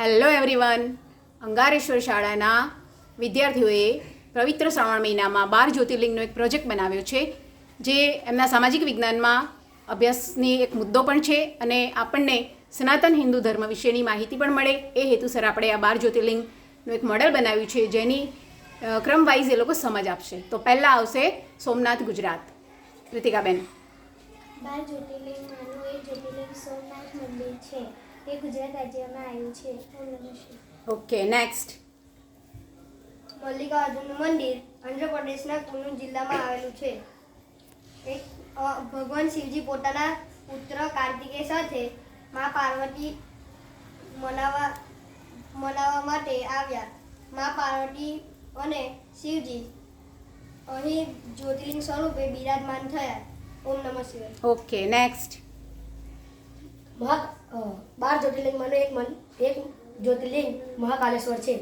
Hello everyone. અંગારેશ્વર શાળાના વિદ્યાર્થીઓએ પવિત્ર શ્રાવણ મહિનામાં 12 જ્યોતિર્લિંગનો એક પ્રોજેક્ટ બનાવ્યો છે, જે એમના સામાજિક વિજ્ઞાનમાં અભ્યાસની એક મુદ્દો પણ છે અને આપણને સનાતન હિન્દુ ધર્મ વિશેની માહિતી પણ મળે એ હેતુસર આપણે આ 12 જ્યોતિર્લિંગનું એક મોડેલ બનાવ્યું છે, જેની ક્રમ વાઇઝ એ લોકો સમજ આપશે. તો પહેલાં આવશે સોમનાથ, ગુજરાત. રિતિકાબેન. 12 જ્યોતિર્લિંગમાંનું એક જ્યોતિર્લિંગ સોમનાથ મંદિર છે. તે ગુજરાત રાજ્યમાં આવ્યું છે. ઓમ નમઃ શિવાય. Okay, next. મલ્લિકાર્જુનનું મંદિર આંધ્રપ્રદેશના કુર્નૂલ જિલ્લામાં આવેલું છે. એક ભગવાન શિવજી પોતાના પુત્ર કાર્તિકેય સાથે મા પાર્વતી મનાવવા માટે આવ્યા. મા પાર્વતી અને શિવજી અહીં જ્યોતિર્લિંગ સ્વરૂપે બિરાજમાન થયા. ઓમ નમઃ શિવાય. Okay, next. 12 જ્યોતિર્લિંગમાંનું એક જ્યોતિર્લિંગ મહાકાલેશ્વર છે.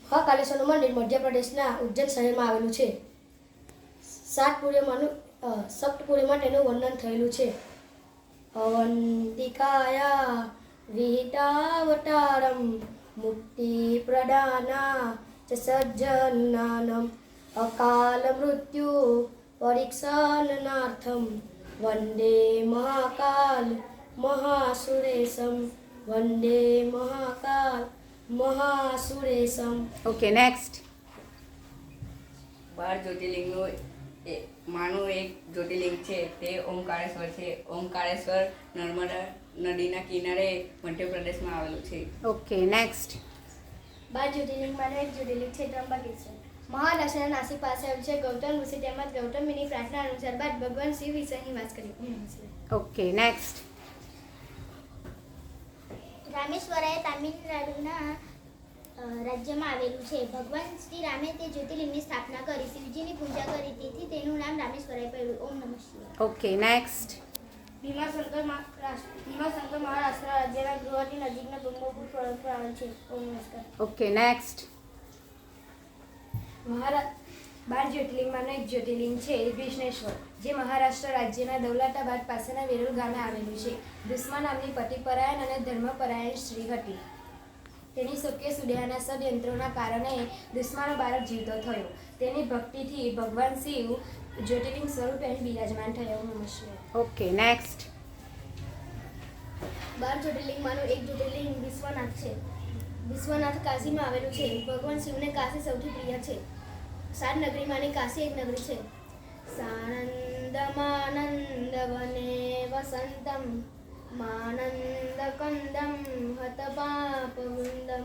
મહાકાલેશ્વરનું મંદિર મધ્યપ્રદેશના ઉજ્જૈન શહેરમાં આવેલું છે. સપ્તપુરીમાં તેનું વર્ણન થયેલું છે. અવંતિકાયા વિહિતાવતારમ મુક્તિ પ્રદાના ચ સજ્જનાનમ અકાલ મૃત્યુ પરીક્ષાનાર્થમ વંદે મહાકાલ મહાસુરેશમ. વંદે મહાકાલ મહાસુરેશમ. Okay, next. 12 જ્યોતિર્લિંગનું માનું એક જ્યોતિર્લિંગ છે, તે ઓમકારેશ્વર છે. ઓમકારેશ્વર નર્મદા નદીના કિનારે મધ્યપ્રદેશમાં આવેલું છે. Okay, next. 12 જ્યોતિર્લિંગમાંનું એક જ્યોતિર્લિંગ છે ત્રંબકેશ્વર. મહારાષ્ટ્રના નાસિક પાસે આવેલું છે. ગૌતમ ઋષિ તેમજ ગૌતમીની પ્રાર્થના અનુસાર બાદ ભગવાન શિવ વિશે અહીં વાસ કર્યો. ઓમ નમઃ શિવાય. Okay, next. રામેશ્વર એ તામિલનાડુના રાજ્યમાં આવેલું છે. ભગવાન શ્રી રામે તે જ્યોતિર્લિંગની સ્થાપના કરી, શિવજીની પૂજા કરી, તેથી તેનું નામ રામેશ્વરાય પડ્યું. ઓમ નમઃ શિવાય. Okay, next. ભીમાશંકર મહારાષ્ટ્ર રાજ્યના ગુવાહાટી નજીકના બ્રહ્મપુર પર્વત પર આવેલ છે. ઓમ નમસ્કાર. Okay, next. 12 જ્યોતિર્લિંગમાંનું એક જ્યોતિર્લિંગ છે વિઘ્નેશ્વર, જે મહારાષ્ટ્ર રાજ્યના દૌલતાબાદ પાસેના વેરુલ ગામે આવેલું છે. દુશ્મન નામની પતિપરાયણ અને ધર્મપરાયણ સ્ત્રી હતી. તેની શક્ય સુડ્યાના ષડયંત્રોના કારણે દુશ્મનો બાળક જીવતો થયો. તેની ભક્તિથી ભગવાન શિવ જ્યોતિર્લિંગ સ્વરૂપે અહીં બિરાજમાન થયા. ઓમ નમઃ શિવાય. Okay, next. 12 જ્યોતિર્લિંગમાંનું એક જ્યોતિર્લિંગ વિશ્વનાથ છે. વિશ્વનાથ કાશીમાં આવેલું છે. ભગવાન શિવને કાશી સૌથી પ્રિય છે. 7 નગરીમાંની કાશી એક નગરી છે. સાનંદમાનંદ વને વસંતમ માનંદકંદમ હતપાપવૃંદમ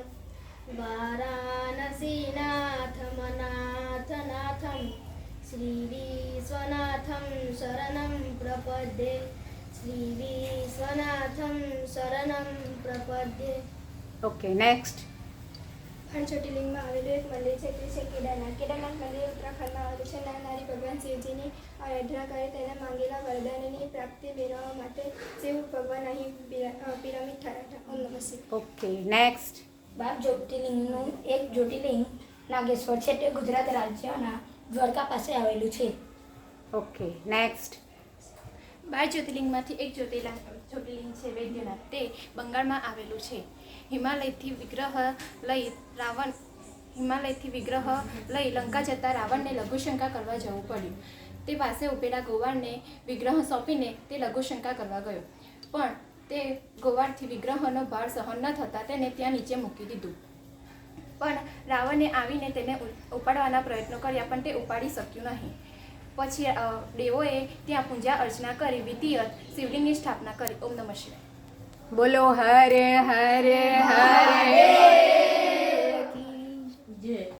વારાણસીનાથમનાથનાથમ શ્રી વિશ્વનાથમ શરણમ પ્રપદ્યે. શ્રી વિશ્વનાથમ શરણમ પ્રપદ્યે. Okay, next. 5 જ્યોતિર્લિંગમાં આવેલું એક મંદિર છે, તે છે કેદારનાથ. કેદારનાથ મંદિર ઉત્તરાખંડમાં આવેલું છે. નારી ભગવાન શિવજીની આરાધના કરી તેને માંગેલા વરદાનની પ્રાપ્તિ મેળવવા માટે શિવ ભગવાન અહીં પિરામિડ થયા હતા. ઓમ નમઃ શિવાય. Okay, next. 12 જ્યોતિર્લિંગનું એક જ્યોતિર્લિંગ નાગેશ્વર છે. તે ગુજરાત રાજ્યના દ્વારકા પાસે આવેલું છે. Okay, next. 12 જ્યોતિર્લિંગમાંથી એક જ્યોતિર્લિંગ છે વૈદ્યનાથ. તે બંગાળમાં આવેલું છે. હિમાલયથી વિગ્રહ લઈ લંકા જતા રાવણને લઘુશંકા કરવા જવું પડ્યું. તે પાસે ઉભેલા ગોવાળને વિગ્રહ સોંપીને તે લઘુશંકા કરવા ગયો, પણ તે ગોવાળથી વિગ્રહનો ભાર સહન ન થતાં તેને ત્યાં નીચે મૂકી દીધું. પણ રાવણે આવીને તેને ઉપાડવાના પ્રયત્નો કર્યા, પણ તે ઉપાડી શક્યું નહીં. પછી દેવોએ ત્યાં પૂજા અર્ચના કરી વિધિવત શિવલિંગની સ્થાપના કરી. ઓમ નમઃ શિવાય. બોલો હરે હરે હરે